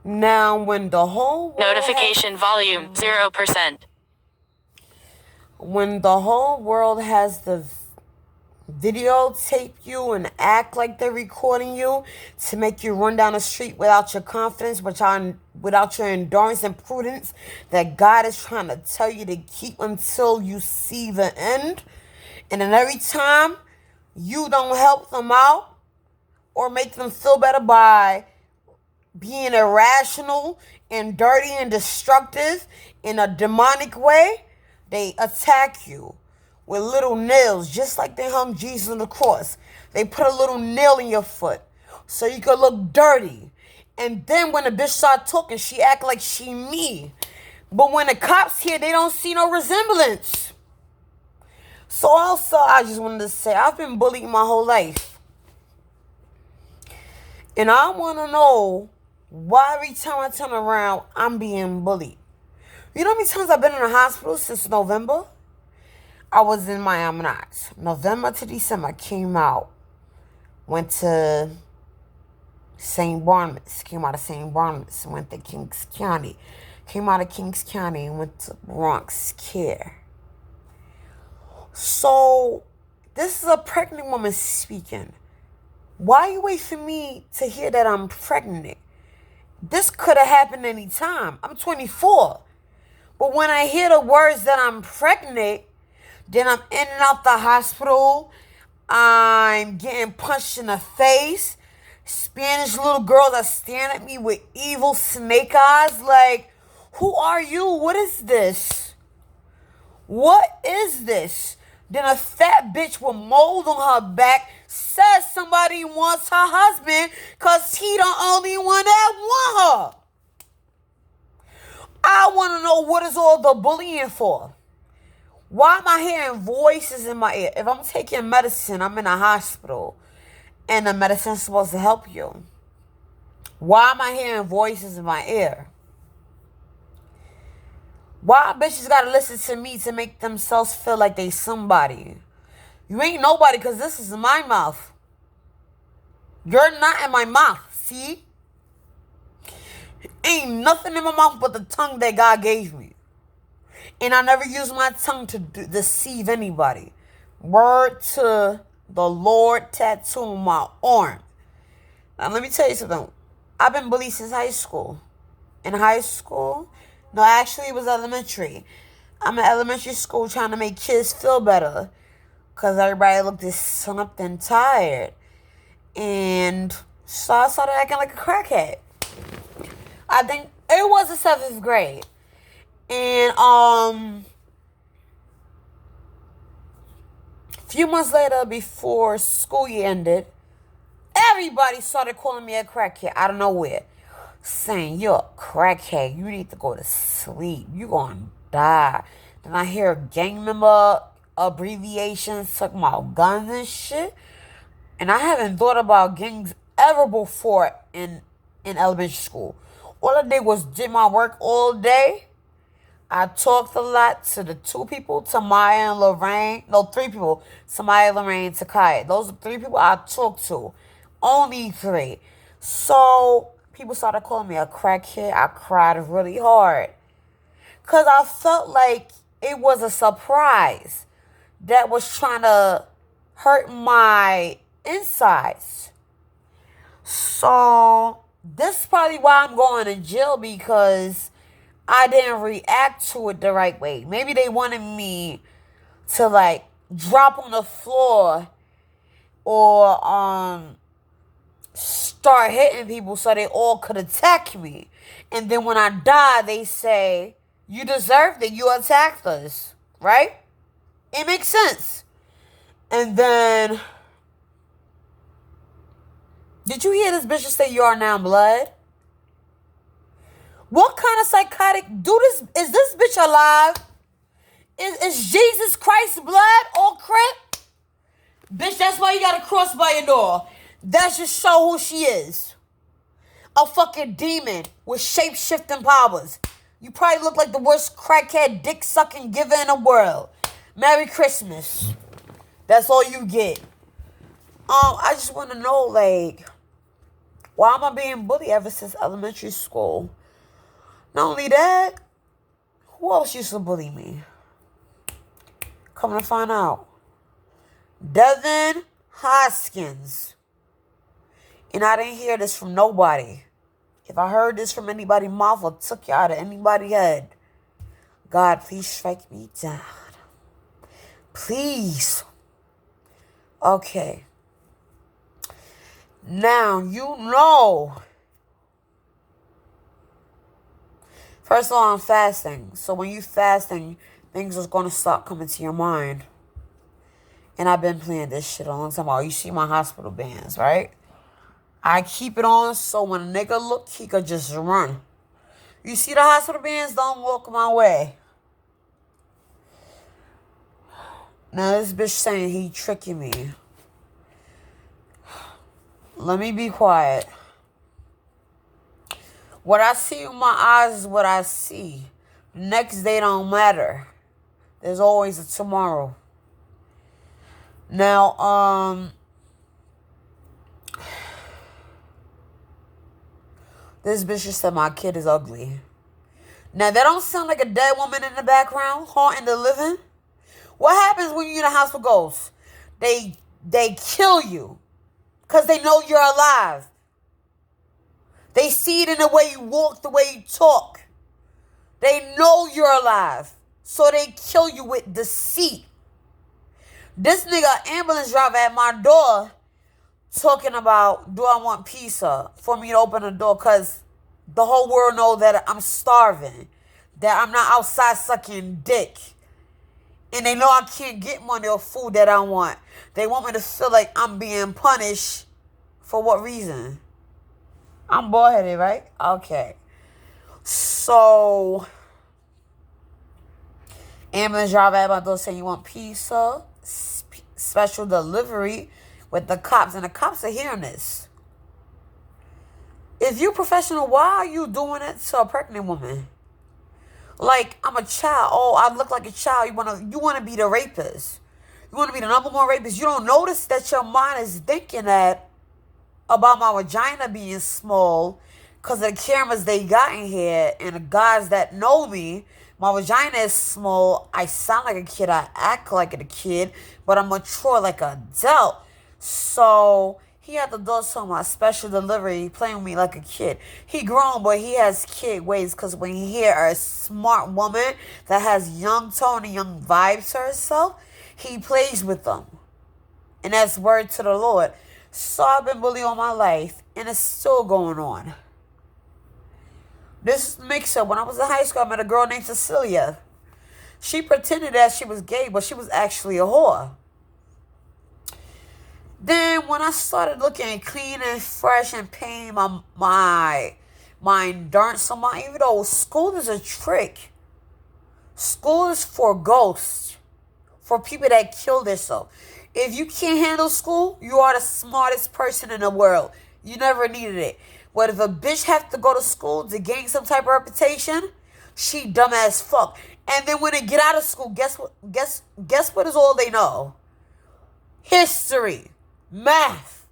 Now, when the whole world Notification volume 0%. When the whole world has the videotape you and act like they're recording you to make you run down the street without your confidence, without your endurance and prudence that God is trying to tell you to keep until you see the end. And then every time you don't help them out or make them feel better by being irrational and dirty and destructive in a demonic way, they attack you with little nails, just like they hung Jesus on the cross. They put a little nail in your foot so you could look dirty. And then when the bitch start talking, she act like she me. But when the cops here, they don't see no resemblance. So also, I just wanted to say, I've been bullied my whole life. And I want to know why every time I turn around, I'm being bullied. You know how many times I've been in the hospital since November? I was in Miami Knox. November to December, I came out. Went to St. Barnabas. Came out of St. Barnabas. Went to Kings County. Came out of Kings County and went to Bronx Care. So, this is a pregnant woman speaking. Why you wait for me to hear that I'm pregnant? This could have happened any time. I'm 24. But when I hear the words that I'm pregnant, then I'm in and out the hospital. I'm getting punched in the face. Spanish little girls are staring at me with evil snake eyes. Like, who are you? What is this? What is this? Then a fat bitch with mold on her back says somebody wants her husband because he the only one that want her. I want to know what is all the bullying for. Why am I hearing voices in my ear? If I'm taking medicine, I'm in a hospital, and the medicine's supposed to help you. Why am I hearing voices in my ear? Why bitches gotta listen to me to make themselves feel like they somebody? You ain't nobody because this is my mouth. You're not in my mouth, see? Ain't nothing in my mouth but the tongue that God gave me. And I never use my tongue to deceive anybody. Word to the Lord tattoo on my arm. Now, let me tell you something. I've been bullied since high school. In high school, no, actually, it was elementary. I'm in elementary school trying to make kids feel better because everybody looked slumped and tired. And so I started acting like a crackhead. I think it was the 7th grade. And a few months later, before school year ended, everybody started calling me a crackhead out of nowhere. Saying, you're a crackhead. You need to go to sleep. You're going to die. Then I hear gang member abbreviations talking about guns and shit. And I haven't thought about gangs ever before in elementary school. All I did was did my work all day. I talked a lot to the 2 people, Tamaya and Lorraine. No, 3 people. Tamaya, Lorraine, Takaya. Those are 3 people I talked to. Only 3. So people started calling me a crackhead. I cried really hard. Because I felt like it was a surprise that was trying to hurt my insides. So this is probably why I'm going to jail, because I didn't react to it the right way. Maybe they wanted me to like drop on the floor or start hitting people so they all could attack me. And then when I die, they say, you deserved it. You attacked us. Right? It makes sense. And then, did you hear this bitch say you are now blood? What kind of psychotic is this bitch alive? Is Jesus Christ blood or crip? Bitch, that's why you got a cross by your door. That just show who she is. A fucking demon with shape-shifting powers. You probably look like the worst crackhead dick-sucking giver in the world. Merry Christmas. That's all you get. I just want to know, like, Why am I being bullied ever since elementary school? Not only that, who else used to bully me? Coming to find out. Devin Hoskins. And I didn't hear this from nobody. If I heard this from anybody's mouth or took you out of anybody's head, God, please strike me down. Please. Okay. Now, you know. First of all, I'm fasting. So when you fasting, things is going to start coming to your mind. And I've been playing this shit a long time ago. You see my hospital bands, right? I keep it on so when a nigga look, he could just run. You see the hospital bands? Don't walk my way. Now this bitch saying he tricking me. Let me be quiet. What I see with my eyes is what I see. The next day don't matter. There's always a tomorrow. Now, this bitch just said my kid is ugly. Now, that don't sound like a dead woman in the background haunting the living. What happens when you're in a house with ghosts? They kill you because they know you're alive. They see it in the way you walk, the way you talk. They know you're alive, so they kill you with deceit. This nigga ambulance driver at my door talking about, do I want pizza for me to open the door? Because the whole world know that I'm starving, that I'm not outside sucking dick. And they know I can't get money or food that I want. They want me to feel like I'm being punished. For what reason? I'm bald-headed, right? Okay. So, ambulance driver at my door saying, you want pizza? Special delivery with the cops. And the cops are hearing this. If you professional, why are you doing it to a pregnant woman? Like, I'm a child. Oh, I look like a child. You wanna be the rapist. You wanna be the number one rapist. You don't notice that your mind is thinking that about my vagina being small because of the cameras they got in here and the guys that know me. My vagina is small. I sound like a kid. I act like a kid, but I'm mature like an adult. So he had the door talking about special delivery. He playing with me like a kid. He grown, but he has kid ways because when he hear a smart woman that has young tone and young vibes to herself, he plays with them. And that's word to the Lord. So I've been bullied all my life, and it's still going on. This mix-up, when I was in high school, I met a girl named Cecilia. She pretended that she was gay, but she was actually a whore. Then when I started looking clean and fresh and paying my endurance on my, even though school is a trick. School is for ghosts, for people that kill themselves. If you can't handle school, you are the smartest person in the world. You never needed it. But if a bitch have to go to school to gain some type of reputation, she dumb as fuck. And then when they get out of school, guess what is all they know? History, math.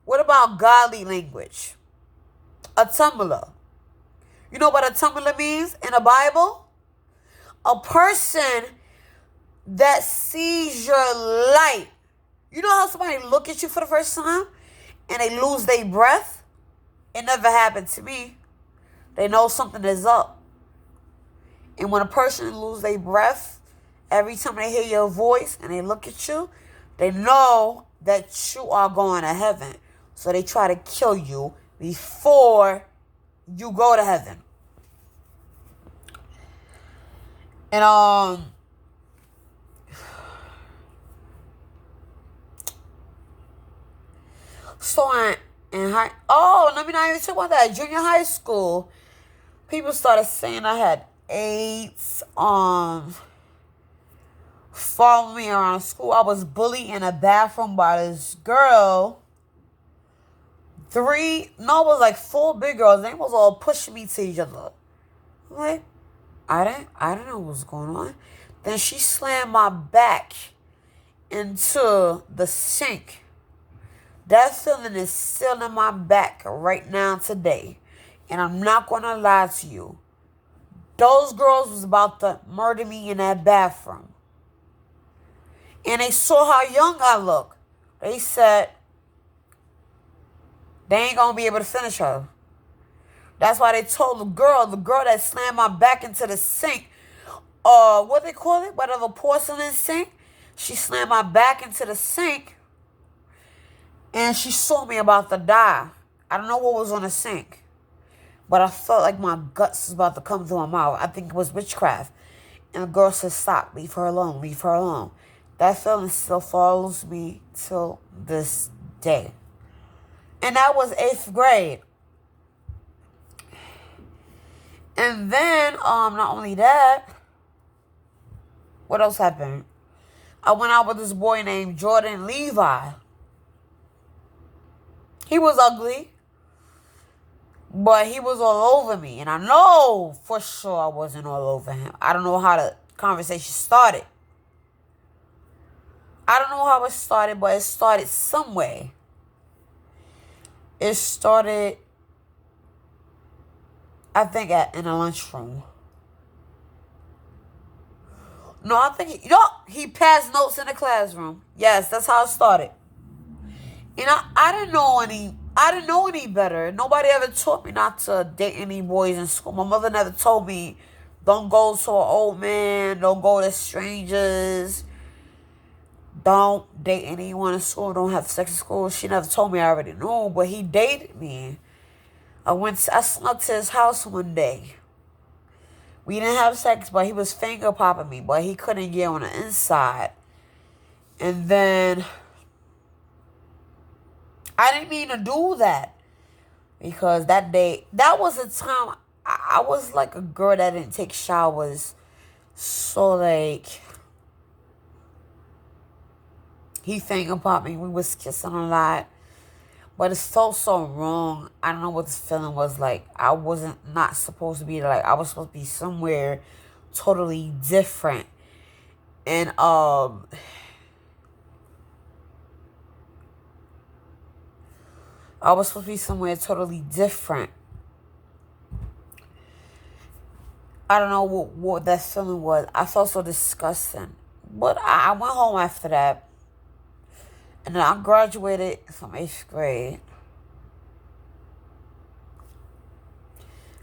What about godly language? A Tumblr. You know what a Tumblr means in the Bible? A person that sees your light. You know how somebody look at you for the first time and they lose their breath? It never happened to me. They know something is up. And when a person loses their breath, every time they hear your voice and they look at you, they know that you are going to heaven. So they try to kill you before you go to heaven. And so let me not even talk about that. Junior high school, people started saying I had AIDS, following me around school. I was bullied in a bathroom by this girl. It was like 4 big girls. They was all pushing me to each other. I'm like, I didn't know what was going on. Then she slammed my back into the sink. That feeling is still in my back right now today. And I'm not going to lie to you. Those girls was about to murder me in that bathroom. And they saw how young I look. They said they ain't going to be able to finish her. That's why they told the girl that slammed my back into the sink, what they call it? Whatever, porcelain sink. She slammed my back into the sink. And she saw me about to die. I don't know what was on the sink. But I felt like my guts was about to come through my mouth. I think it was witchcraft. And the girl said, stop, leave her alone, leave her alone. That feeling still follows me till this day. And that was 8th grade. And then, not only that, what else happened? I went out with this boy named Jordan Levi. He was ugly, but he was all over me. And I know for sure I wasn't all over him. I don't know how the conversation started. I don't know how it started, but it started some way. It started, I think, in a lunchroom. No, I think he passed notes in the classroom. Yes, that's how it started. And I didn't know any better. Nobody ever taught me not to date any boys in school. My mother never told me, don't go to an old man, don't go to strangers, don't date anyone in school, don't have sex in school. She never told me. I already knew, but he dated me. I snuck to his house one day. We didn't have sex, but he was finger popping me, but he couldn't get on the inside. And then I didn't mean to do that, because that day, that was a time I was like a girl that didn't take showers. So like, he finger popped me. We was kissing a lot. But it felt so wrong. I don't know what this feeling was like. I wasn't not supposed to be like, I was supposed to be somewhere totally different. And I was supposed to be somewhere totally different. I don't know what that feeling was. I felt so disgusting. But I went home after that. And then I graduated from 8th grade.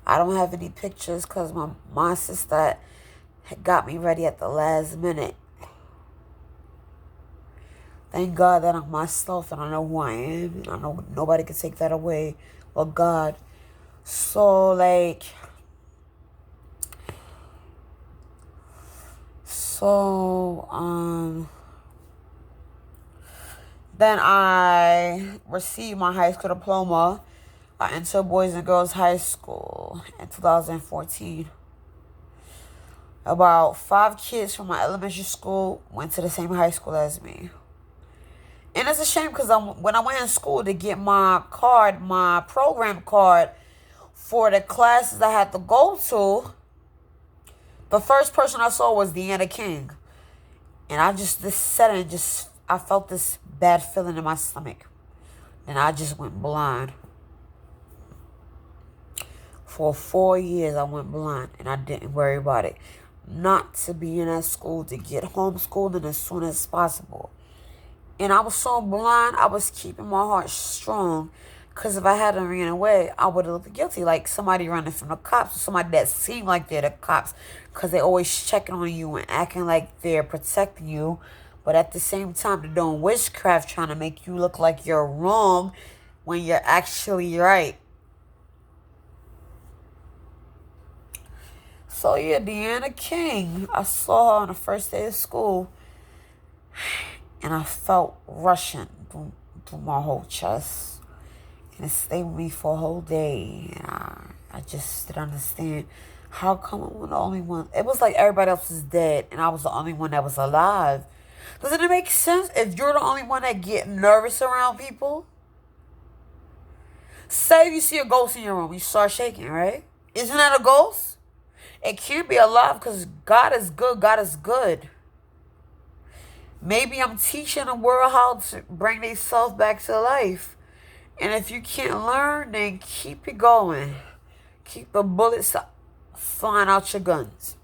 I don't have any pictures because my sister had got me ready at the last minute. Thank God that I'm myself and I know who I am. I know nobody can take that away but God. So, like, then I received my high school diploma. I entered Boys and Girls High School in 2014. About 5 kids from my elementary school went to the same high school as me. And it's a shame because when I went in school to get my program card for the classes I had to go to, the first person I saw was Deanna King. And I felt this bad feeling in my stomach. And I just went blind. For 4 years, I went blind. And I didn't worry about it. Not to be in that school, to get homeschooled as soon as possible. And I was so blind, I was keeping my heart strong. Because if I hadn't ran away, I would have looked guilty. Like somebody running from the cops. Or somebody that seemed like they're the cops. Because they're always checking on you and acting like they're protecting you. But at the same time, they're doing witchcraft, trying to make you look like you're wrong when you're actually right. So yeah, Deanna King, I saw her on the first day of school. And I felt rushing through my whole chest. And it stayed with me for a whole day. And I just didn't understand. How come I'm the only one? It was like everybody else was dead. And I was the only one that was alive. Doesn't it make sense if you're the only one that get nervous around people? Say if you see a ghost in your room, you start shaking, right? Isn't that a ghost? It can't be alive because God is good. God is good. Maybe I'm teaching the world how to bring themselves back to life. And if you can't learn, then keep it going. Keep the bullets flying out your guns.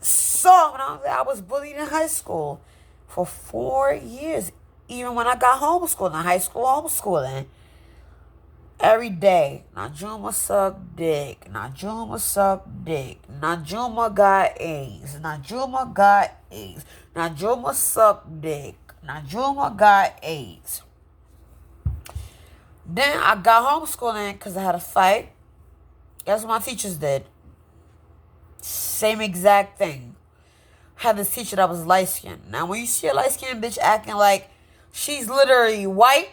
So, when I was bullied in high school for 4 years. Even when I got homeschooled in high school, homeschooling. Every day, Najuma sucked dick. Najuma sucked dick. Najuma got AIDS. Najuma got AIDS. Najuma sucked dick. Najuma got AIDS. Then I got homeschooling because I had a fight. Guess what my teachers did? Same exact thing. Had this teacher that was light-skinned. Now, when you see a light-skinned bitch acting like she's literally white,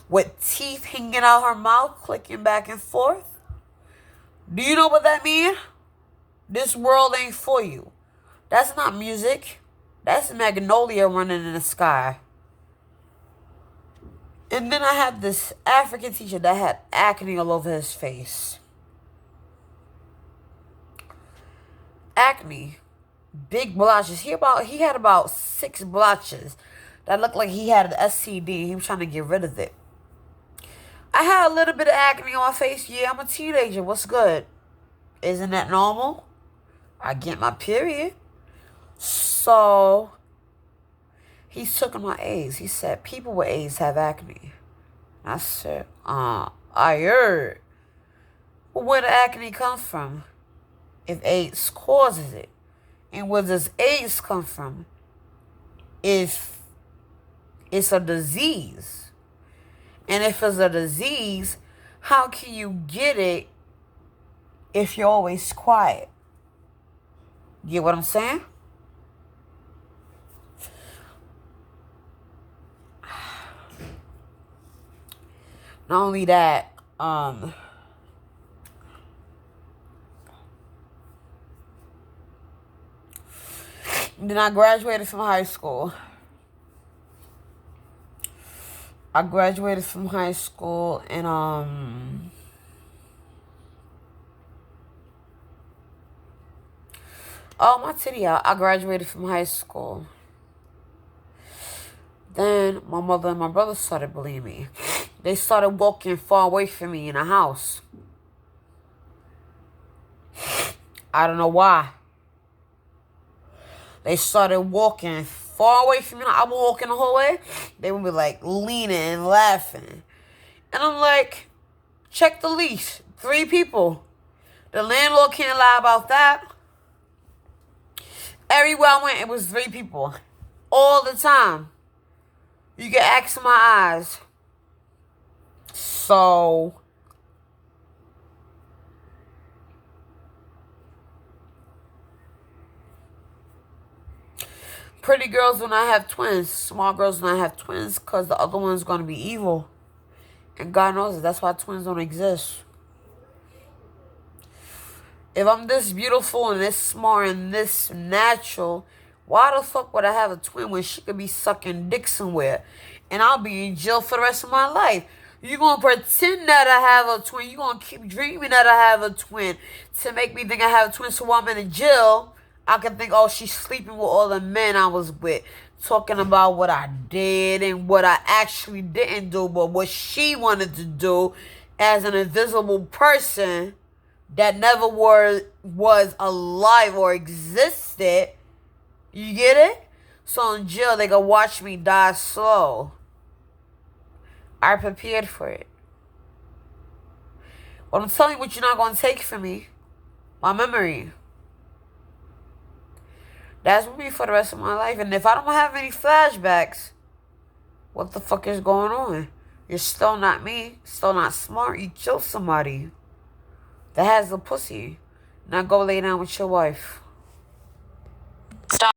with teeth hanging out her mouth, clicking back and forth, do you know what that means? This world ain't for you. That's not music. That's Magnolia running in the sky. And then I had this African teacher that had acne all over his face. Acne. Big blotches. He had about 6 blotches that looked like he had an STD. He was trying to get rid of it. I had a little bit of acne on my face. Yeah, I'm a teenager. What's good? Isn't that normal? I get my period. So, he took my AIDS. He said, people with AIDS have acne. I said, I heard. Well, where the acne come from? If AIDS causes it. And where does AIDS come from? If it's a disease. And if it's a disease, how can you get it if you're always quiet? Get what I'm saying? Not only that, then I graduated from high school. And oh, my titty out. I graduated from high school. Then my mother and my brother started bullying me. They started walking far away from me in the house. I don't know why. They started walking far away from me. I would walk in the hallway. They would be like leaning and laughing. And I'm like, check the lease. 3 people. The landlord can't lie about that. Everywhere I went, it was 3 people. All the time. You can ask my eyes. So, pretty girls do not have twins. Small girls do not have twins because the other one's going to be evil. And God knows it. That's why twins don't exist. If I'm this beautiful and this smart and this natural, why the fuck would I have a twin when she could be sucking dick somewhere? And I'll be in jail for the rest of my life. You're going to pretend that I have a twin. You're going to keep dreaming that I have a twin to make me think I have a twin. So while I'm in jail, I can think, oh, she's sleeping with all the men I was with. Talking about what I did and what I actually didn't do. But what she wanted to do as an invisible person that never was alive or existed. You get it? So in jail, they can watch me die slow. I prepared for it. But I'm telling you what you're not going to take from me. My memory. That's with me for the rest of my life. And if I don't have any flashbacks, what the fuck is going on? You're still not me. Still not smart. You killed somebody that has a pussy. Now go lay down with your wife. Stop.